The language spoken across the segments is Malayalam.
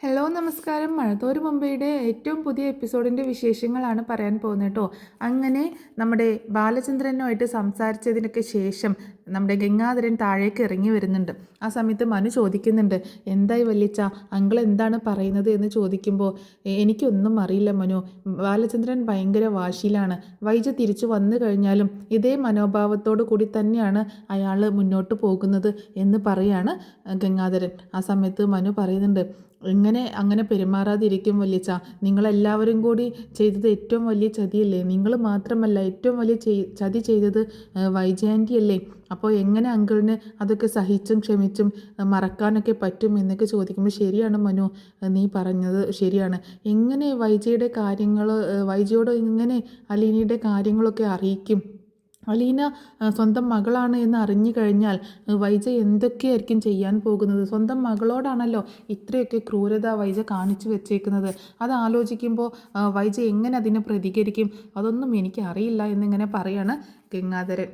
ഹലോ നമസ്കാരം. മഴത്തോര് മുംബൈയുടെ ഏറ്റവും പുതിയ എപ്പിസോഡിൻ്റെ വിശേഷങ്ങളാണ് പറയാൻ പോകുന്നത് കേട്ടോ. അങ്ങനെ നമ്മുടെ ബാലചന്ദ്രനുമായിട്ട് സംസാരിച്ചതിനൊക്കെ ശേഷം നമ്മുടെ ഗംഗാധരൻ താഴേക്ക് ഇറങ്ങി വരുന്നുണ്ട്. ആ സമയത്ത് മനു ചോദിക്കുന്നുണ്ട്, എന്തായി വല്യച്ച, അങ്കിൾ എന്താണ് പറയുന്നത് എന്ന് ചോദിക്കുമ്പോൾ, എനിക്കൊന്നും അറിയില്ല മനു, ബാലചന്ദ്രൻ ഭയങ്കര വാശിയിലാണ്. വൈജ തിരിച്ചു വന്നു കഴിഞ്ഞാലും ഇതേ മനോഭാവത്തോടു കൂടി തന്നെയാണ് അയാൾ മുന്നോട്ട് പോകുന്നത് എന്ന് പറയാണ് ഗംഗാധരൻ. ആ സമയത്ത് മനു പറയുന്നുണ്ട്, അങ്ങനെ പെരുമാറാതിരിക്കും വല്യച്ച, നിങ്ങളെല്ലാവരും കൂടി ചെയ്തത് ഏറ്റവും വലിയ ചതിയല്ലേ? നിങ്ങൾ മാത്രമല്ല, ഏറ്റവും വലിയ ചതി ചെയ്തത് വൈജയന്തിയല്ലേ? അപ്പോൾ എങ്ങനെ അങ്കിളിന് അതൊക്കെ സഹിച്ചും ക്ഷമിച്ചും മറക്കാനൊക്കെ പറ്റും എന്നൊക്കെ ചോദിക്കുമ്പോൾ, ശരിയാണ് മനു, നീ പറഞ്ഞത് ശരിയാണ്. എങ്ങനെ വൈജയുടെ കാര്യങ്ങൾ, വൈജയോട് എങ്ങനെ അലീനയുടെ കാര്യങ്ങളൊക്കെ അറിയിക്കും? അലീന സ്വന്തം മകളാണ് എന്ന് അറിഞ്ഞു കഴിഞ്ഞാൽ വൈജ എന്തൊക്കെയായിരിക്കും ചെയ്യാൻ പോകുന്നത്? സ്വന്തം മകളോടാണല്ലോ ഇത്രയൊക്കെ ക്രൂരത വൈജ കാണിച്ചു വെച്ചേക്കുന്നത്. അത് ആലോചിക്കുമ്പോൾ വൈജ എങ്ങനെ അതിനെ പ്രതികരിക്കും? അതൊന്നും എനിക്ക് അറിയില്ല എന്നിങ്ങനെ പറയാണ് ഗംഗാധരൻ.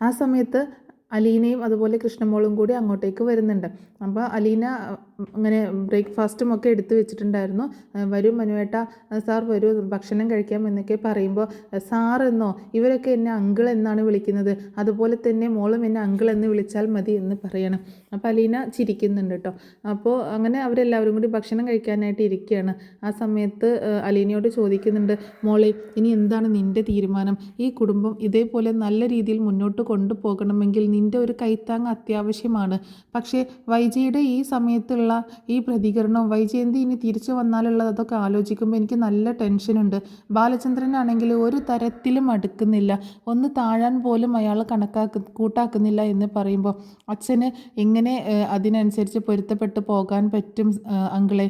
ആ സമയത്ത് അലീനയും അതുപോലെ കൃഷ്ണമോളും കൂടി അങ്ങോട്ടേക്ക് വരുന്നുണ്ട്. അപ്പോൾ അലീന അങ്ങനെ ബ്രേക്ക്ഫാസ്റ്റും ഒക്കെ എടുത്തു വെച്ചിട്ടുണ്ടായിരുന്നു. വരൂ മനുവേട്ട, സാർ വരൂ ഭക്ഷണം കഴിക്കാം എന്നൊക്കെ പറയുമ്പോൾ, സാർ എന്നോ, ഇവരൊക്കെ എന്നെ അങ്കിൾ എന്നാണ് വിളിക്കുന്നത്, അതുപോലെ തന്നെ മോളും എന്നെ അങ്കിൾ എന്ന് വിളിച്ചാൽ മതി എന്ന് പറയണം. അപ്പോൾ അലീന ചിരിക്കുന്നുണ്ട് കേട്ടോ. അപ്പോൾ അങ്ങനെ അവരെല്ലാവരും കൂടി ഭക്ഷണം കഴിക്കാനായിട്ട് ഇരിക്കുകയാണ്. ആ സമയത്ത് അലീനയോട് ചോദിക്കുന്നുണ്ട്, മോളെ, ഇനി എന്താണ് നിൻ്റെ തീരുമാനം? ഈ കുടുംബം ഇതേപോലെ നല്ല രീതിയിൽ മുന്നോട്ട് കൊണ്ടുപോകണമെങ്കിൽ നിൻ്റെ ഒരു കൈത്താങ് അത്യാവശ്യമാണ്. പക്ഷേ വൈജയുടെ ഈ സമയത്തുള്ള ഈ പ്രതികരണം, വൈജയന്തി ഇനി തിരിച്ചു വന്നാലുള്ളത്, അതൊക്കെ ആലോചിക്കുമ്പോൾ എനിക്ക് നല്ല ടെൻഷനുണ്ട്. ബാലചന്ദ്രനാണെങ്കിൽ ഒരു തരത്തിലും അടുക്കുന്നില്ല, ഒന്ന് താഴാൻ പോലും അയാൾ കൂട്ടാക്കുന്നില്ല എന്ന് പറയുമ്പോൾ അച്ഛന് എങ്ങനെ അതിനനുസരിച്ച് പൊരുത്തപ്പെട്ട് പോകാൻ പറ്റും അങ്കിളെ?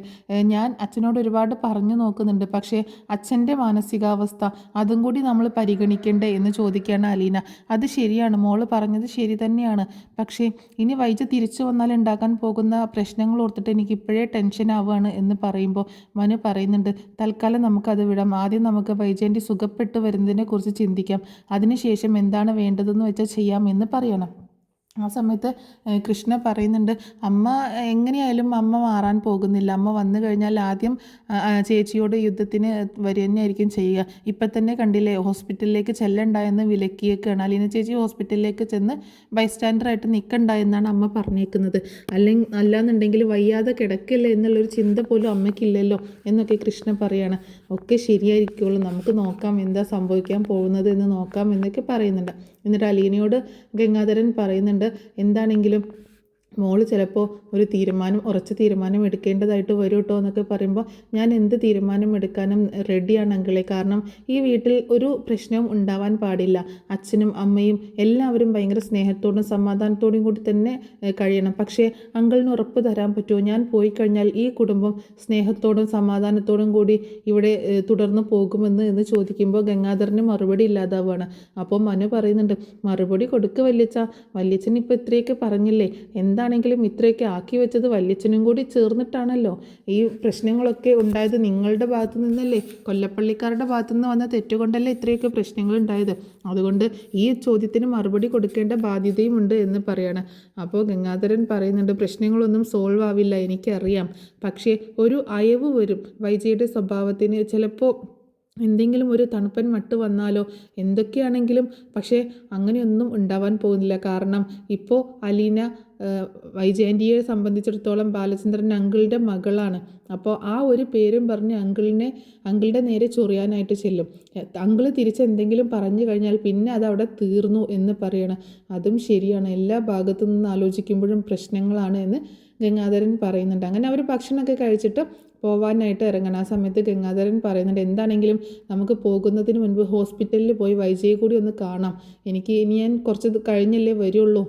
ഞാൻ അച്ഛനോട് ഒരുപാട് പറഞ്ഞു നോക്കുന്നുണ്ട്, പക്ഷേ അച്ഛൻ്റെ മാനസികാവസ്ഥ അതും കൂടി നമ്മൾ പരിഗണിക്കണ്ടേ എന്ന് ചോദിക്കുകയാണ് അലീന. അത് ശരിയാണ്, മോള് പറഞ്ഞത് ശരി തന്നെയാണ്. പക്ഷേ ഇനി വൈജ തിരിച്ചു വന്നാൽ ഉണ്ടാക്കാൻ പോകുന്ന പ്രശ്നങ്ങൾ ഓർത്തിട്ട് എനിക്കിപ്പോഴേ ടെൻഷൻ ആവുകയാണ് എന്ന് പറയുമ്പോൾ മനു പറയുന്നുണ്ട്, തൽക്കാലം നമുക്കത് വിടാം. ആദ്യം നമുക്ക് വൈജയന്തി സുഖപ്പെട്ട് വരുന്നതിനെ കുറിച്ച് ചിന്തിക്കാം. അതിനുശേഷം എന്താണ് വേണ്ടതെന്ന് വെച്ചാൽ ചെയ്യാം എന്ന് പറയണം. ആ സമയത്ത് കൃഷ്ണ പറയുന്നുണ്ട്, അമ്മ എങ്ങനെയായാലും അമ്മ മാറാൻ പോകുന്നില്ല. അമ്മ വന്നു കഴിഞ്ഞാൽ ആദ്യം ചേച്ചിയോട് യുദ്ധത്തിന് വരിക തന്നെയായിരിക്കും ചെയ്യുക. ഇപ്പം തന്നെ കണ്ടില്ലേ, ഹോസ്പിറ്റലിലേക്ക് ചെല്ലണ്ടായെന്ന് വിലക്കിയേക്കാണ്. അലീന ചേച്ചി ഹോസ്പിറ്റലിലേക്ക് ചെന്ന് ബൈസ്റ്റാൻഡറായിട്ട് നിൽക്കണ്ടായെന്നാണ് അമ്മ പറഞ്ഞേക്കുന്നത്. അല്ലാന്നുണ്ടെങ്കിൽ വയ്യാതെ കിടക്കില്ല എന്നുള്ളൊരു ചിന്ത പോലും അമ്മയ്ക്കില്ലല്ലോ എന്നൊക്കെ കൃഷ്ണ പറയാണ്. ഒക്കെ ശരിയായിരിക്കുള്ളൂ, നമുക്ക് നോക്കാം എന്താ സംഭവിക്കാൻ പോകുന്നത് എന്ന് നോക്കാം എന്നൊക്കെ പറയുന്നുണ്ട്. എന്നിട്ട് അലീനയോട് ഗംഗാധരൻ പറയുന്നുണ്ട്, എന്താണെങ്കിലും മോള് ചിലപ്പോൾ ഒരു ഉറച്ച തീരുമാനം എടുക്കേണ്ടതായിട്ട് വരും കേട്ടോ എന്നൊക്കെ പറയുമ്പോൾ, ഞാൻ എന്ത് തീരുമാനം എടുക്കാനും റെഡിയാണ് അങ്കിളെ. കാരണം ഈ വീട്ടിൽ ഒരു പ്രശ്നവും ഉണ്ടാവാൻ പാടില്ല. അച്ഛനും അമ്മയും എല്ലാവരും ഭയങ്കര സ്നേഹത്തോടും സമാധാനത്തോടും കൂടി തന്നെ കഴിയണം. പക്ഷേ അങ്കിളിന് ഉറപ്പ് തരാൻ പറ്റുമോ, ഞാൻ പോയി കഴിഞ്ഞാൽ ഈ കുടുംബം സ്നേഹത്തോടും സമാധാനത്തോടും കൂടി ഇവിടെ തുടർന്ന് പോകുമെന്ന് എന്ന് ചോദിക്കുമ്പോൾ ഗംഗാധരന് മറുപടി ഇല്ലാതാവുകയാണ്. അപ്പോൾ മനു പറയുന്നുണ്ട്, മറുപടി കൊടുക്കുക വല്യച്ഛൻ ഇപ്പോൾ ഇത്രയൊക്കെ പറഞ്ഞില്ലേ, എന്താണെങ്കിലും ഇത്രയൊക്കെ ആക്കി വെച്ചത് വല്യച്ഛനും കൂടി ചേർന്നിട്ടാണല്ലോ. ഈ പ്രശ്നങ്ങളൊക്കെ ഉണ്ടായത് നിങ്ങളുടെ ഭാഗത്തു നിന്നല്ലേ, കൊല്ലപ്പള്ളിക്കാരുടെ ഭാഗത്തു നിന്ന് വന്ന തെറ്റുകൊണ്ടല്ലേ ഇത്രയൊക്കെ പ്രശ്നങ്ങൾ ഉണ്ടായത്. അതുകൊണ്ട് ഈ ചോദ്യത്തിന് മറുപടി കൊടുക്കേണ്ട ബാധ്യതയുമുണ്ട് എന്ന് പറയാണ്. അപ്പോൾ ഗംഗാധരൻ പറയുന്നുണ്ട്, പ്രശ്നങ്ങളൊന്നും സോൾവ് ആവില്ല എനിക്കറിയാം, പക്ഷേ ഒരു അയവ് വരും വൈജയുടെ സ്വഭാവത്തിന്. ചിലപ്പോൾ എന്തെങ്കിലും ഒരു തണുപ്പൻ മട്ട് വന്നാലോ, എന്തൊക്കെയാണെങ്കിലും. പക്ഷേ അങ്ങനെയൊന്നും ഉണ്ടാവാൻ പോകുന്നില്ല. കാരണം ഇപ്പോൾ അലീന വൈജയന്തിയെ സംബന്ധിച്ചിടത്തോളം ബാലചന്ദ്രൻ അങ്കിളുടെ മകളാണ്. അപ്പോൾ ആ ഒരു പേരും പറഞ്ഞ് അങ്കിളുടെ നേരെ ചൊറിയാനായിട്ട് ചെല്ലും. അങ്കിള് തിരിച്ചെന്തെങ്കിലും പറഞ്ഞു കഴിഞ്ഞാൽ പിന്നെ അതവിടെ തീർന്നു എന്ന് പറയണം. അതും ശരിയാണ്, എല്ലാ ഭാഗത്തു നിന്ന് ആലോചിക്കുമ്പോഴും പ്രശ്നങ്ങളാണ് എന്ന് ഗംഗാധരൻ പറയുന്നുണ്ട്. അങ്ങനെ അവർ ഭക്ഷണമൊക്കെ കഴിച്ചിട്ട് പോവാനായിട്ട് ഇറങ്ങണം. ആ സമയത്ത് ഗംഗാധരൻ പറയുന്നുണ്ട്, എന്താണെങ്കിലും നമുക്ക് പോകുന്നതിന് മുൻപ് ഹോസ്പിറ്റലിൽ പോയി വൈജയെ കൂടി ഒന്ന് കാണാം. ഇനി ഞാൻ കുറച്ച് കഴിഞ്ഞല്ലേ വരുള്ളൂ,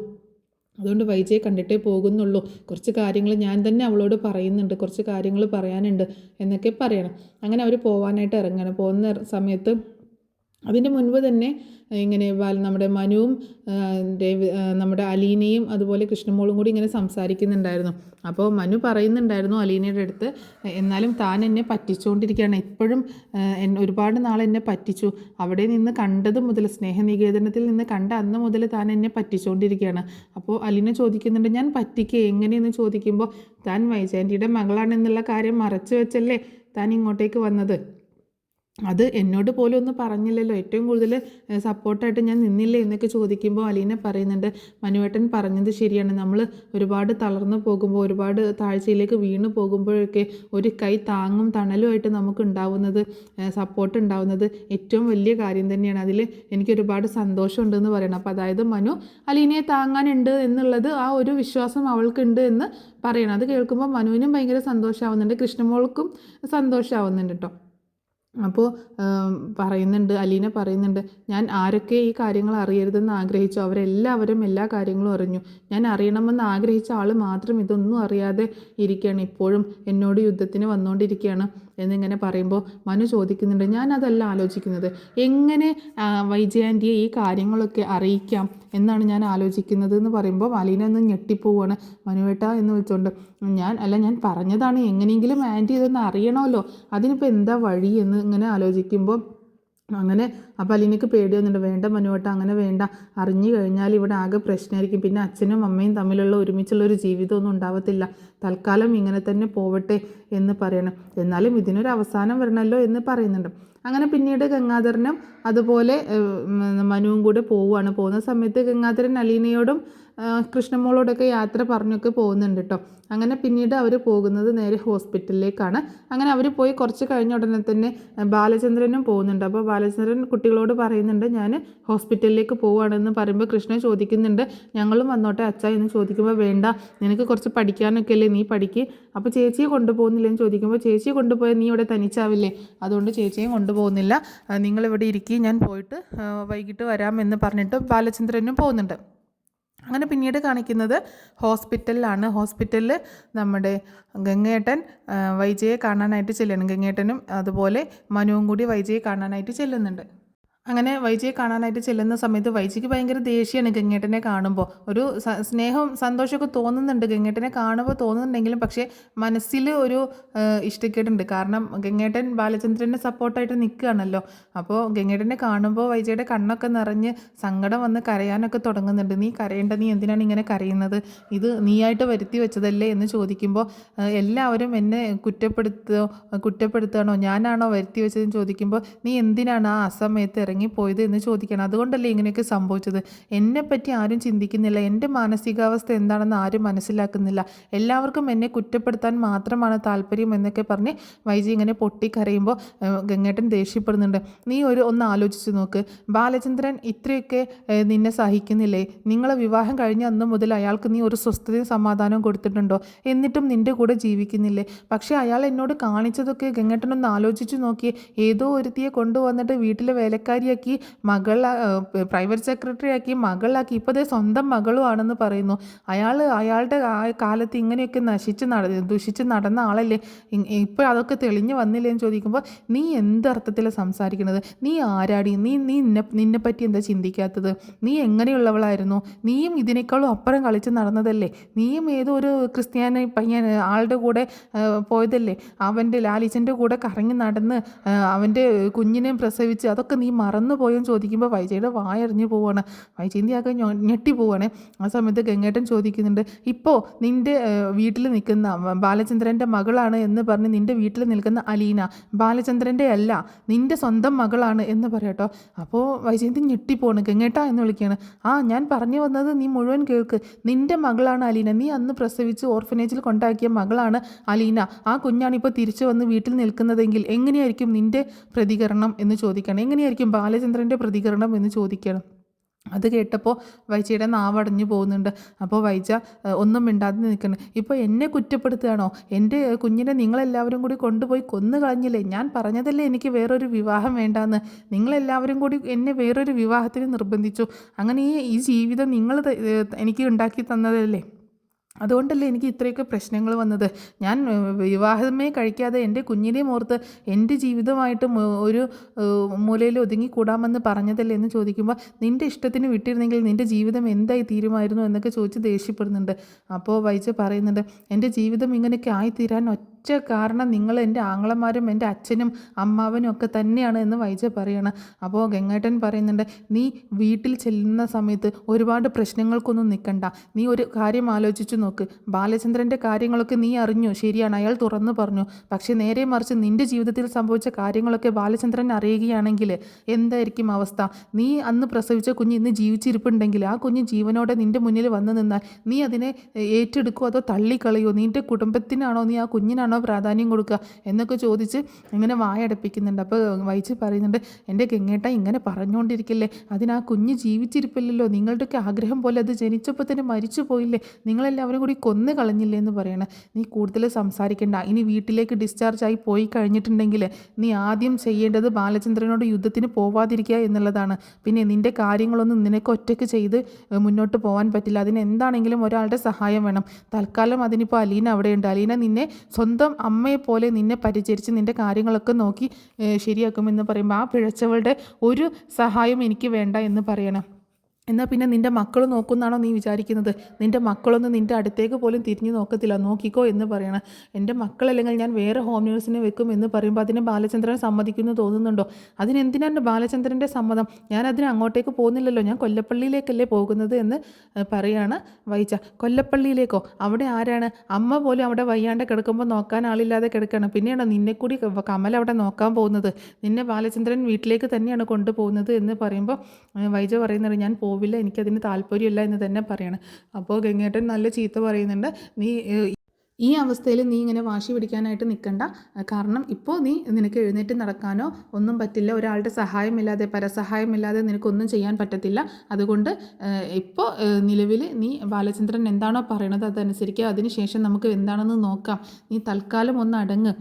അതുകൊണ്ട് വൈജയെ കണ്ടിട്ടേ പോകുന്നുള്ളൂ. കുറച്ച് കാര്യങ്ങൾ ഞാൻ തന്നെ അവളോട് പറയുന്നുണ്ട്, കുറച്ച് കാര്യങ്ങൾ പറയാനുണ്ട് എന്നൊക്കെ പറയണം. അങ്ങനെ അവർ പോവാനായിട്ട് ഇറങ്ങണം. പോകുന്ന സമയത്ത് അതിൻ്റെ മുൻപ് തന്നെ ഇങ്ങനെ നമ്മുടെ മനുവും നമ്മുടെ അലീനയും അതുപോലെ കൃഷ്ണമോളും കൂടി ഇങ്ങനെ സംസാരിക്കുന്നുണ്ടായിരുന്നു. അപ്പോൾ മനു പറയുന്നുണ്ടായിരുന്നു അലീനയുടെ അടുത്ത്, എന്നാലും താൻ എന്നെ പറ്റിച്ചുകൊണ്ടിരിക്കുകയാണ്, എപ്പോഴും ഒരുപാട് നാൾ എന്നെ പറ്റിച്ചു, അവിടെ നിന്ന് കണ്ടത് മുതൽ, സ്നേഹനികേതനത്തിൽ നിന്ന് കണ്ട അന്ന് മുതൽ താൻ എന്നെ പറ്റിച്ചുകൊണ്ടിരിക്കുകയാണ്. അപ്പോൾ അലീന ചോദിക്കുന്നുണ്ട്, ഞാൻ പറ്റിക്കുക എങ്ങനെയെന്ന് ചോദിക്കുമ്പോൾ, താൻ വൈജയന്തിയുടെ മകളാണെന്നുള്ള കാര്യം മറച്ചു വെച്ചല്ലേ താൻ ഇങ്ങോട്ടേക്ക് വന്നത്, അത് എന്നോട് പോലും ഒന്നും പറഞ്ഞില്ലല്ലോ, ഏറ്റവും കൂടുതൽ സപ്പോർട്ടായിട്ട് ഞാൻ നിന്നില്ലേ എന്നൊക്കെ ചോദിക്കുമ്പോൾ അലീന പറയുന്നുണ്ട്, മനുവേട്ടൻ പറഞ്ഞത് ശരിയാണ്, നമ്മൾ ഒരുപാട് തളർന്നു പോകുമ്പോൾ, ഒരുപാട് താഴ്ചയിലേക്ക് വീണു പോകുമ്പോഴൊക്കെ ഒരു കൈ താങ്ങും തണലുമായിട്ട് നമുക്ക് ഉണ്ടാവുന്നത്, സപ്പോർട്ട് ഉണ്ടാവുന്നത് ഏറ്റവും വലിയ കാര്യം തന്നെയാണ്, അതിൽ എനിക്ക് ഒരുപാട് സന്തോഷമുണ്ടെന്ന് പറയണം. അപ്പോൾ അതായത് മനു അലീനയെ താങ്ങാനുണ്ട് എന്നുള്ളത്, ആ ഒരു വിശ്വാസം അവൾക്കുണ്ട് എന്ന് പറയണം. അത് കേൾക്കുമ്പോൾ മനുവിനും ഭയങ്കര സന്തോഷമാവുന്നുണ്ട്, കൃഷ്ണമോൾക്കും സന്തോഷമാവുന്നുണ്ട് കേട്ടോ. അപ്പോൾ പറയുന്നുണ്ട്, അലീന പറയുന്നുണ്ട്, ഞാൻ ആരൊക്കെ ഈ കാര്യങ്ങൾ അറിയരുതെന്ന് ആഗ്രഹിച്ചു അവരെല്ലാവരും എല്ലാ കാര്യങ്ങളും അറിഞ്ഞു, ഞാൻ അറിയണമെന്ന് ആഗ്രഹിച്ച ആൾ മാത്രം ഇതൊന്നും അറിയാതെ ഇരിക്കുകയാണ്, ഇപ്പോഴും എന്നോട് യുദ്ധത്തിന് വന്നുകൊണ്ടിരിക്കുകയാണ് എന്നിങ്ങനെ പറയുമ്പോൾ മനു ചോദിക്കുന്നുണ്ട്, ഞാൻ അതല്ല ആലോചിക്കുന്നത്, എങ്ങനെ വൈജയാൻ്റിയെ ഈ കാര്യങ്ങളൊക്കെ അറിയിക്കാം എന്നാണ് ഞാൻ ആലോചിക്കുന്നത് എന്ന് പറയുമ്പോൾ അലീന ഒന്ന് ഞെട്ടിപ്പോവാണ്. മനുവേട്ട എന്ന് വിളിച്ചുകൊണ്ട്, ഞാൻ പറഞ്ഞതാണ്, എങ്ങനെയെങ്കിലും ആൻറ്റി ഇതൊന്ന് അറിയണമല്ലോ, അതിനിപ്പോൾ എന്താ വഴി എന്ന് ഇങ്ങനെ ആലോചിക്കുമ്പോൾ അങ്ങനെ അപ്പോൾ അലീനയ്ക്ക് പേടി വന്നിട്ടുണ്ട്, വേണ്ട മനുവേട്ട അങ്ങനെ വേണ്ട, അറിഞ്ഞു കഴിഞ്ഞാൽ ഇവിടെ ആകെ പ്രശ്നമായിരിക്കും, പിന്നെ അച്ഛനും അമ്മയും തമ്മിലുള്ള ഒരുമിച്ചുള്ളൊരു ജീവിതമൊന്നും ഉണ്ടാവത്തില്ല, തൽക്കാലം ഇങ്ങനെ തന്നെ പോവട്ടെ എന്ന് പറയണം, എന്നാലും ഇതിനൊരു അവസാനം വരണമല്ലോ എന്ന് പറയുന്നുണ്ട്. അങ്ങനെ പിന്നീട് ഗംഗാധരനും അതുപോലെ മനുവും കൂടെ പോവുകയാണ്. പോകുന്ന സമയത്ത് ഗംഗാധരൻ അലീനയോടും കൃഷ്ണമോളോടൊക്കെ യാത്ര പറഞ്ഞൊക്കെ പോകുന്നുണ്ട് കേട്ടോ. അങ്ങനെ പിന്നീട് അവർ പോകുന്നത് നേരെ ഹോസ്പിറ്റലിലേക്കാണ്. അങ്ങനെ അവർ പോയി കുറച്ച് കഴിഞ്ഞ ഉടനെ തന്നെ ബാലചന്ദ്രനും പോകുന്നുണ്ട്. അപ്പോൾ ബാലചന്ദ്രൻ കുട്ടികളോട് പറയുന്നുണ്ട്, ഞാൻ ഹോസ്പിറ്റലിലേക്ക് പോവുകയാണെന്ന് പറയുമ്പോൾ കൃഷ്ണൻ ചോദിക്കുന്നുണ്ട്, ഞങ്ങളും വന്നോട്ടെ അച്ഛ എന്ന് ചോദിക്കുമ്പോൾ, വേണ്ട, നിനക്ക് കുറച്ച് പഠിക്കാനൊക്കെ അല്ലേ, നീ പഠിക്ക്, അപ്പോൾ ചേച്ചിയെ കൊണ്ടുപോകുന്നില്ലെന്ന് ചോദിക്കുമ്പോൾ, ചേച്ചിയെ കൊണ്ടുപോയാൽ നീ ഇവിടെ തനിച്ചാവില്ലേ, അതുകൊണ്ട് ചേച്ചിയും കൊണ്ടുപോകുന്നില്ല, നിങ്ങളിവിടെ ഇരിക്കുക, ഞാൻ പോയിട്ട് വൈകിട്ട് വരാമെന്ന് പറഞ്ഞിട്ട് ബാലചന്ദ്രനും പോകുന്നുണ്ട്. അങ്ങനെ പിന്നീട് കാണിക്കുന്നത് ഹോസ്പിറ്റലിലാണ്. ഹോസ്പിറ്റലിൽ നമ്മുടെ ഗംഗേട്ടൻ വൈജയെ കാണാനായിട്ട് ചെല്ലണം. ഗംഗേട്ടനും അതുപോലെ മനുവും കൂടി വൈജയെ കാണാനായിട്ട് ചെല്ലുന്നുണ്ട്. അങ്ങനെ വൈജയെ കാണാനായിട്ട് ചെല്ലുന്ന സമയത്ത് വൈജയ്ക്ക് ഭയങ്കര ദേഷ്യമാണ് ഗംഗേട്ടനെ കാണുമ്പോൾ. ഒരു സ്നേഹവും സന്തോഷമൊക്കെ തോന്നുന്നുണ്ട്, ഗംഗേട്ടനെ കാണുമ്പോൾ തോന്നുന്നുണ്ടെങ്കിലും പക്ഷേ മനസ്സിൽ ഒരു ഇഷ്ടക്കേടുണ്ട്. കാരണം ഗംഗേട്ടൻ ബാലചന്ദ്രനെ സപ്പോർട്ടായിട്ട് നിൽക്കുകയാണല്ലോ. അപ്പോൾ ഗംഗേട്ടനെ കാണുമ്പോൾ വൈജയുടെ കണ്ണൊക്കെ നിറഞ്ഞ് സങ്കടം വന്ന് കരയാനൊക്കെ തുടങ്ങുന്നുണ്ട്. നീ കരയേണ്ട, നീ എന്തിനാണ് ഇങ്ങനെ കരയുന്നത്, ഇത് നീയായിട്ട് വരുത്തി വെച്ചതല്ലേ എന്ന് ചോദിക്കുമ്പോൾ, എല്ലാവരും എന്നെ കുറ്റപ്പെടുത്തുകയാണോ, ഞാനാണോ വരുത്തി വെച്ചതെന്ന് ചോദിക്കുമ്പോൾ, നീ എന്തിനാണ് ആ അസമയത്ത് ഇറങ്ങിപ്പോയത് എന്ന് ചോദിക്കണം, അതുകൊണ്ടല്ലേ ഇങ്ങനെയൊക്കെ സംഭവിച്ചത്, എന്നെപ്പറ്റി ആരും ചിന്തിക്കുന്നില്ല, എൻ്റെ മാനസികാവസ്ഥ എന്താണെന്ന് ആരും മനസ്സിലാക്കുന്നില്ല, എല്ലാവർക്കും എന്നെ കുറ്റപ്പെടുത്താൻ മാത്രമാണ് താല്പര്യം എന്നൊക്കെ പറഞ്ഞ് വൈജി ഇങ്ങനെ പൊട്ടിക്കരയുമ്പോൾ ഗംഗേട്ടൻ ദേഷ്യപ്പെടുന്നുണ്ട്. നീ ഒന്ന് ആലോചിച്ച് നോക്ക്, ബാലചന്ദ്രൻ ഇത്രയൊക്കെ നിന്നെ സഹിക്കുന്നില്ലേ, നിങ്ങളെ വിവാഹം കഴിഞ്ഞ അന്ന് മുതൽ അയാൾക്ക് നീ ഒരു സ്വസ്ഥതയും സമാധാനവും കൊടുത്തിട്ടുണ്ടോ, എന്നിട്ടും നിൻ്റെ കൂടെ ജീവിക്കുന്നില്ലേ, പക്ഷേ അയാൾ എന്നോട് കാണിച്ചതൊക്കെ ഗംഗേട്ടനൊന്ന് ആലോചിച്ച് നോക്കി, ഏതോ ഒരുത്തിയെ കൊണ്ടുവന്നിട്ട് വീട്ടിലെ വേലക്കാരിയാക്കി, പ്രൈവറ്റ് സെക്രട്ടറി ആക്കി, മകളാക്കി, ഇപ്പോൾ ദേ സ്വന്തം മകളുമാണെന്ന് പറയുന്നു. അയാളുടെ ആ കാലത്ത് ഇങ്ങനെയൊക്കെ ദുഷിച്ച് നടന്ന ആളല്ലേ, ഇപ്പോൾ അതൊക്കെ തെളിഞ്ഞു വന്നില്ലേ എന്ന് ചോദിക്കുമ്പോൾ, നീ എന്തർത്ഥത്തിലാണ് സംസാരിക്കുന്നത്, നീ ആരാടി, നീ നിന്നെപ്പറ്റി എന്താ ചിന്തിക്കാത്തത്, നീ എങ്ങനെയുള്ളവളായിരുന്നു, നീയും ഇതിനേക്കാളും അപ്പുറം കളിച്ച് നടന്നതല്ലേ, നീയും ഏതോ ഒരു ക്രിസ്ത്യാനി പയ്യൻ ആളുടെ കൂടെ പോയതല്ലേ, അവൻ്റെ ലാലിച്ചൻ്റെ കൂടെ കറങ്ങി നടന്ന് അവൻ്റെ കുഞ്ഞിനെയും പ്രസവിച്ച്, അതൊക്കെ നീ മറന്നു പോയെന്ന് ചോദിക്കുമ്പോൾ വൈജയുടെ വായറിഞ്ഞു പോവുകയാണ്. വൈജയന്തിയാകെ ഞെട്ടി പോവുകയാണ്. ആ സമയത്ത് ഗംഗേട്ടൻ ചോദിക്കുന്നുണ്ട്, ഇപ്പോൾ നിൻ്റെ വീട്ടിൽ നിൽക്കുന്ന ബാലചന്ദ്രൻ്റെ മകളാണ് എന്ന് പറഞ്ഞ് നിൻ്റെ വീട്ടിൽ നിൽക്കുന്ന അലീന ബാലചന്ദ്രൻ്റെ അല്ല, നിൻ്റെ സ്വന്തം മകളാണ് എന്ന് പറയട്ടോ. അപ്പോൾ വൈജയന്തി ഞെട്ടിപ്പോണ്. ഗംഗേട്ട എന്ന് വിളിക്കുകയാണ്. ഞാൻ പറഞ്ഞു വന്നത് നീ മുഴുവൻ കേൾക്ക്, നിൻ്റെ മകളാണ് അലീന, നീ അന്ന് പ്രസവിച്ച് ഓർഫനേജിൽ കൊണ്ടാക്കിയ മകളാണ് അലീന, ആ കുഞ്ഞാണ് ഇപ്പോൾ തിരിച്ചു വന്ന് വീട്ടിൽ നിൽക്കുന്നതെങ്കിൽ എങ്ങനെയായിരിക്കും നിൻ്റെ പ്രതികരണം എന്ന് ചോദിക്കണം, എങ്ങനെയായിരിക്കും ബാലചന്ദ്രൻ്റെ പ്രതികരണം എന്ന് ചോദിക്കണം. അത് കേട്ടപ്പോൾ വൈജയുടെ നാവടഞ്ഞു പോകുന്നുണ്ട്. അപ്പോൾ വൈജ ഒന്നും മിണ്ടാതെ നിൽക്കണം. ഇപ്പോൾ എന്നെ കുറ്റപ്പെടുത്തുകയാണോ, എൻ്റെ കുഞ്ഞിനെ നിങ്ങളെല്ലാവരും കൂടി കൊണ്ടുപോയി കൊന്നു കളഞ്ഞില്ലേ, ഞാൻ പറഞ്ഞതല്ലേ എനിക്ക് വേറൊരു വിവാഹം വേണ്ടാന്ന്, നിങ്ങളെല്ലാവരും കൂടി എന്നെ വേറൊരു വിവാഹത്തിന് നിർബന്ധിച്ചു, അങ്ങനെ ഈ ജീവിതം നിങ്ങൾ എനിക്ക് ഉണ്ടാക്കി തന്നതല്ലേ, അതുകൊണ്ടല്ലേ എനിക്ക് ഇത്രയൊക്കെ പ്രശ്നങ്ങൾ വന്നത്. ഞാൻ വിവാഹമേ കഴിക്കാതെ എൻ്റെ കുഞ്ഞിനെയും ഓർത്ത് എൻ്റെ ജീവിതമായിട്ട് ഒരു മൂലയിൽ ഒതുങ്ങിക്കൂടാമെന്ന് പറഞ്ഞതല്ലേ എന്ന് ചോദിക്കുമ്പോൾ, നിൻ്റെ ഇഷ്ടത്തിന് വിട്ടിരുന്നെങ്കിൽ നിൻ്റെ ജീവിതം എന്തായി തീരുമായിരുന്നു എന്നൊക്കെ ചോദിച്ച് ദേഷ്യപ്പെടുന്നുണ്ട്. അപ്പോൾ വൈജ പറയുന്നുണ്ട്, എൻ്റെ ജീവിതം ഇങ്ങനെയൊക്കെ ആയിത്തീരാൻ ഒറ്റ കാരണം നിങ്ങൾ എൻ്റെ ആങ്ങളമാരും എൻ്റെ അച്ഛനും അമ്മാവനും ഒക്കെ തന്നെയാണ് എന്ന് വൈജ പറയണം. അപ്പോൾ ഗംഗേട്ടൻ പറയുന്നുണ്ട്, നീ വീട്ടിൽ ചെല്ലുന്ന സമയത്ത് ഒരുപാട് പ്രശ്നങ്ങൾക്കൊന്നും നിൽക്കണ്ട. നീ ഒരു കാര്യം ആലോചിച്ച് നോക്ക്. ബാലചന്ദ്രൻ്റെ കാര്യങ്ങളൊക്കെ നീ അറിഞ്ഞു, ശരിയാണ്, അയാൾ തുറന്നു പറഞ്ഞു. പക്ഷേ നേരെ മറിച്ച് നിൻ്റെ ജീവിതത്തിൽ സംഭവിച്ച കാര്യങ്ങളൊക്കെ ബാലചന്ദ്രൻ അറിയുകയാണെങ്കിൽ എന്തായിരിക്കും അവസ്ഥ? നീ അന്ന് പ്രസവിച്ച കുഞ്ഞ് ഇന്ന് ജീവിച്ചിരിപ്പുണ്ടെങ്കിൽ ആ കുഞ്ഞ് ജീവനോടെ നിൻ്റെ മുന്നിൽ വന്നു നിന്നാൽ നീ അതിനെ ഏറ്റെടുക്കുമോ അതോ തള്ളിക്കളയോ? നിൻ്റെ കുടുംബത്തിനാണോ നീ ആ കുഞ്ഞിനാണോ പ്രാധാന്യം കൊടുക്കുക എന്നൊക്കെ ചോദിച്ച് ഇങ്ങനെ വായടപ്പിക്കുന്നുണ്ട്. അപ്പോൾ വൈജ് പറയുന്നുണ്ട്, എൻ്റെ ഗംഗേട്ട ഇങ്ങനെ പറഞ്ഞുകൊണ്ടിരിക്കില്ലേ, അതിന് ആ കുഞ്ഞ് ജീവിച്ചിരിപ്പില്ലല്ലോ, നിങ്ങളുടെയൊക്കെ ആഗ്രഹം പോലെ അത് ജനിച്ചപ്പോൾ തന്നെ മരിച്ചു പോയില്ലേ, നിങ്ങളെല്ലാവരും കൂടി കൊന്നു കളഞ്ഞില്ലേ എന്ന് പറയണം. നീ കൂടുതൽ സംസാരിക്കേണ്ട. ഇനി വീട്ടിലേക്ക് ഡിസ്ചാർജ് ആയി പോയി കഴിഞ്ഞിട്ടുണ്ടെങ്കിൽ നീ ആദ്യം ചെയ്യേണ്ടത് ബാലചന്ദ്രനോട് യുദ്ധത്തിന് പോവാതിരിക്കുക എന്നുള്ളതാണ്. പിന്നെ നിൻ്റെ കാര്യങ്ങളൊന്നും നിനക്ക് ഒറ്റയ്ക്ക് ചെയ്ത് മുന്നോട്ട് പോകാൻ പറ്റില്ല. അതിന് എന്താണെങ്കിലും ഒരാളുടെ സഹായം വേണം. തൽക്കാലം അതിനിപ്പോൾ അലീന അവിടെയുണ്ട്. അലീന നിന്നെ സ്വന്തം അമ്മയെപ്പോലെ നിന്നെ പരിചരിച്ച് നിൻ്റെ കാര്യങ്ങളൊക്കെ നോക്കി ശരിയാക്കുമെന്ന് പറയുമ്പോൾ, ആ പിഴച്ചവളുടെ ഒരു സഹായം എനിക്ക് വേണ്ട എന്ന് പറയണം. എന്നാൽ പിന്നെ നിൻ്റെ മക്കൾ നോക്കുന്നാണോ നീ വിചാരിക്കുന്നത്? നിൻ്റെ മക്കളൊന്നും നിൻ്റെ അടുത്തേക്ക് പോലും തിരിഞ്ഞു നോക്കത്തില്ല, നോക്കിക്കോ എന്ന് പറയണം. എൻ്റെ മക്കളല്ലെങ്കിൽ ഞാൻ വേറെ ഹോം നേഴ്സിനെ വെക്കും എന്ന് പറയുമ്പോൾ അതിന് ബാലചന്ദ്രൻ സമ്മതിക്കുന്നു തോന്നുന്നുണ്ടോ? അതിനെന്തിനാണ് ബാലചന്ദ്രൻ്റെ സമ്മതം? ഞാൻ അതിന് അങ്ങോട്ടേക്ക് പോകുന്നില്ലല്ലോ, ഞാൻ കൊല്ലപ്പള്ളിയിലേക്കല്ലേ പോകുന്നത് എന്ന് പറയാണ് വൈജ. കൊല്ലപ്പള്ളിയിലേക്കോ? അവിടെ ആരാണ്? അമ്മ പോലും അവിടെ വയ്യാണ്ട് കിടക്കുമ്പോൾ നോക്കാൻ ആളില്ലാതെ കിടക്കണം, പിന്നെയാണോ നിന്നെ കൂടി കമൽ അവിടെ നോക്കാൻ പോകുന്നത്? നിന്നെ ബാലചന്ദ്രൻ വീട്ടിലേക്ക് തന്നെയാണ് കൊണ്ടുപോകുന്നത് എന്ന് പറയുമ്പോൾ വൈജ പറയുന്നത്, ഞാൻ പോവില്ല, എനിക്കതിന് താല്പര്യമില്ല എന്ന് തന്നെ പറയണം. അപ്പോൾ ഗംഗേട്ടൻ നല്ല ചീത്ത പറയുന്നുണ്ട്, നീ ഈ അവസ്ഥയിൽ നീ ഇങ്ങനെ വാശി പിടിക്കാനായിട്ട് നിൽക്കണ്ട. കാരണം ഇപ്പോൾ നിനക്ക് എഴുന്നേറ്റ് നടക്കാനോ ഒന്നും പറ്റില്ല. ഒരാളുടെ സഹായമില്ലാതെ, പരസഹായമില്ലാതെ നിനക്കൊന്നും ചെയ്യാൻ പറ്റത്തില്ല. അതുകൊണ്ട് ഇപ്പോൾ നിലവിൽ നീ ബാലചന്ദ്രൻ എന്താണോ പറയണത് അതനുസരിക്കുക. അതിനുശേഷം നമുക്ക് എന്താണെന്ന് നോക്കാം. നീ തൽക്കാലം ഒന്ന് അടങ്ങ്.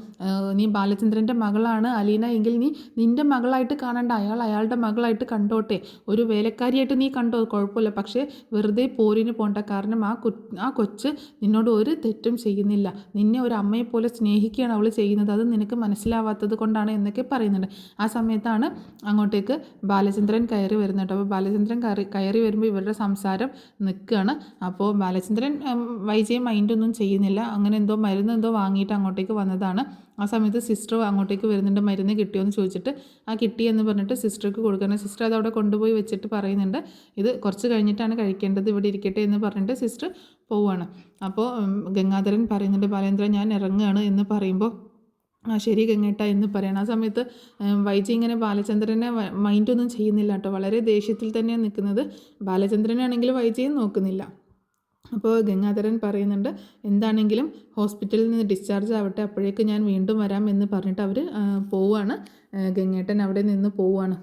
നീ ബാലചന്ദ്രൻ്റെ മകളാണ് അലീന എങ്കിൽ നീ നിൻ്റെ മകളായിട്ട് കാണണ്ട, അയാളുടെ മകളായിട്ട് കണ്ടോട്ടെ. ഒരു വേലക്കാരിയായിട്ട് നീ കണ്ടോ, കുഴപ്പമില്ല. പക്ഷേ വെറുതെ പോരിന് പോണ്ട. കാരണം ആ കൊച്ച് നിന്നോട് ഒരു തെറ്റും ചെയ്യുന്നു ില്ല. നിന്നെ ഒരു അമ്മയെപ്പോലെ സ്നേഹിക്കുകയാണ് അവൾ ചെയ്യുന്നത്. അത് നിനക്ക് മനസ്സിലാവാത്തത് കൊണ്ടാണ് എന്നൊക്കെ പറയുന്നുണ്ട്. ആ സമയത്താണ് അങ്ങോട്ടേക്ക് ബാലചന്ദ്രൻ കയറി വരുന്നത്. അപ്പോൾ ബാലചന്ദ്രൻ കയറി വരുമ്പോൾ ഇവരുടെ സംസാരം നിൽക്കുകയാണ്. അപ്പോൾ ബാലചന്ദ്രൻ വൈജയെ മൈൻഡൊന്നും ചെയ്യുന്നില്ല. അങ്ങനെ മരുന്ന് വാങ്ങിയിട്ട് അങ്ങോട്ടേക്ക് വന്നതാണ്. ആ സമയത്ത് സിസ്റ്റർ അങ്ങോട്ടേക്ക് വരുന്നുണ്ട്. മരുന്ന് കിട്ടിയോ എന്ന് ചോദിച്ചിട്ട്, ആ കിട്ടിയെന്ന് പറഞ്ഞിട്ട് സിസ്റ്റർക്ക് കൊടുക്കണം. സിസ്റ്റർ അത് അവിടെ കൊണ്ടുപോയി വെച്ചിട്ട് പറയുന്നുണ്ട്, ഇത് കുറച്ച് കഴിഞ്ഞിട്ടാണ് കഴിക്കേണ്ടത്, ഇവിടെ ഇരിക്കട്ടെ എന്ന് പറഞ്ഞിട്ട് സിസ്റ്റർ പോവുകയാണ്. അപ്പോൾ ഗംഗാധരൻ പറയുന്നുണ്ട്, ബാലേന്ദ്രൻ ഞാൻ ഇറങ്ങുകയാണ് എന്ന് പറയുമ്പോൾ, ആ ശരി ഗംഗേട്ട എന്ന് പറയണം. ആ സമയത്ത് വൈജി ഇങ്ങനെ ബാലചന്ദ്രനെ മൈൻഡൊന്നും ചെയ്യുന്നില്ല കേട്ടോ, വളരെ ദേഷ്യത്തിൽ തന്നെയാണ് നിൽക്കുന്നത്. ബാലചന്ദ്രനാണെങ്കിൽ വൈജിയും നോക്കുന്നില്ല. അപ്പോൾ ഗംഗാധരൻ പറയുന്നുണ്ട്, എന്താണെങ്കിലും ഹോസ്പിറ്റലിൽ നിന്ന് ഡിസ്ചാർജ് ആവട്ടെ, അപ്പോഴേക്ക് ഞാൻ വീണ്ടും വരാം എന്ന് പറഞ്ഞിട്ട് അവർ പോവുകയാണ്. ഗംഗേട്ടൻ അവിടെ നിന്ന് പോവുകയാണ്.